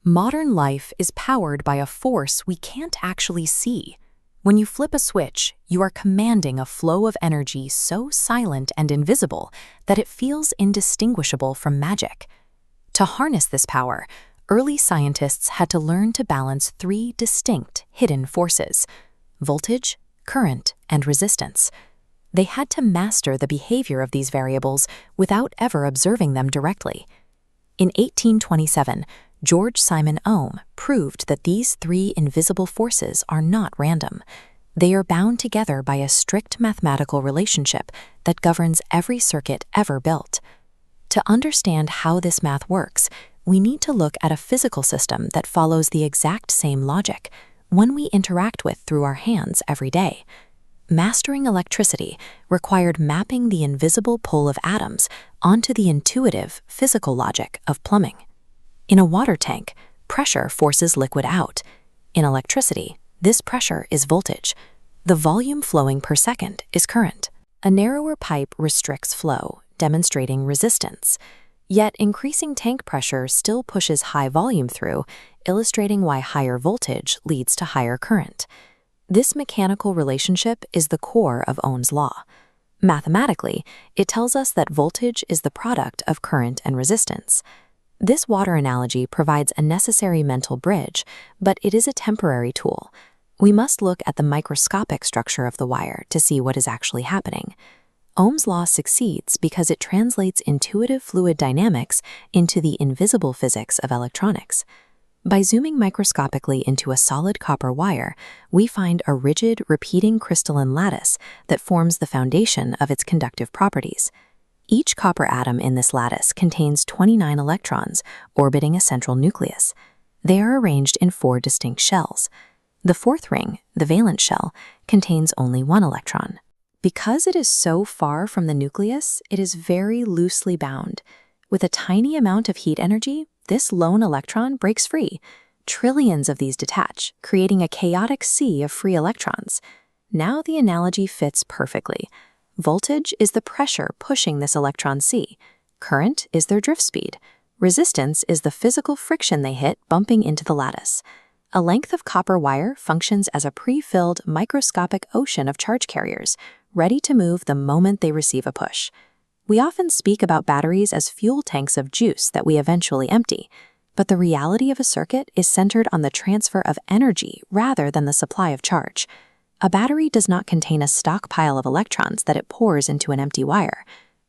Modern life is powered by a force we can't actually see. When you flip a switch, you are commanding a flow of energy so silent and invisible that it feels indistinguishable from magic. To harness this power, early scientists had to learn to balance three distinct hidden forces: voltage, current, and resistance. They had to master the behavior of these variables without ever observing them directly. In 1827, George Simon Ohm proved that these three invisible forces are not random. They are bound together by a strict mathematical relationship that governs every circuit ever built. To understand how this math works, we need to look at a physical system that follows the exact same logic, one we interact with through our hands every day. Mastering electricity required mapping the invisible pull of atoms onto the intuitive, physical logic of plumbing. In a water tank, pressure forces liquid out. In electricity, this pressure is voltage. The volume flowing per second is current. A narrower pipe restricts flow, demonstrating resistance. Yet increasing tank pressure still pushes high volume through, illustrating why higher voltage leads to higher current. This mechanical relationship is the core of Ohm's law. Mathematically, it tells us that voltage is the product of current and resistance. This water analogy provides a necessary mental bridge, but it is a temporary tool. We must look at the microscopic structure of the wire to see what is actually happening. Ohm's law succeeds because it translates intuitive fluid dynamics into the invisible physics of electronics. By zooming microscopically into a solid copper wire, we find a rigid, repeating crystalline lattice that forms the foundation of its conductive properties. Each copper atom in this lattice contains 29 electrons orbiting a central nucleus. They are arranged in 4 distinct shells. The fourth ring, the valence shell, contains only 1 electron. Because it is so far from the nucleus, it is very loosely bound. With a tiny amount of heat energy, this lone electron breaks free. Trillions of these detach, creating a chaotic sea of free electrons. Now the analogy fits perfectly. Voltage is the pressure pushing this electron sea. Current is their drift speed. Resistance is the physical friction they hit bumping into the lattice. A length of copper wire functions as a pre-filled microscopic ocean of charge carriers, ready to move the moment they receive a push. We often speak about batteries as fuel tanks of juice that we eventually empty, but the reality of a circuit is centered on the transfer of energy rather than the supply of charge. A battery does not contain a stockpile of electrons that it pours into an empty wire.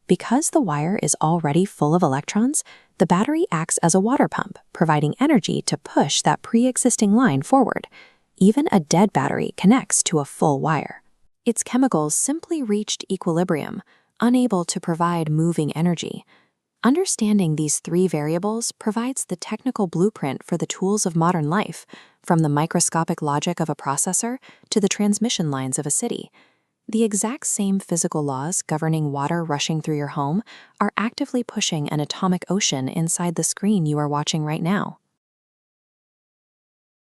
Because the wire is already full of electrons, the battery acts as a water pump, providing energy to push that pre-existing line forward. Even a dead battery connects to a full wire. Its chemicals simply reached equilibrium, unable to provide moving energy. Understanding these three variables provides the technical blueprint for the tools of modern life, from the microscopic logic of a processor to the transmission lines of a city. The exact same physical laws governing water rushing through your home are actively pushing an atomic ocean inside the screen you are watching right now.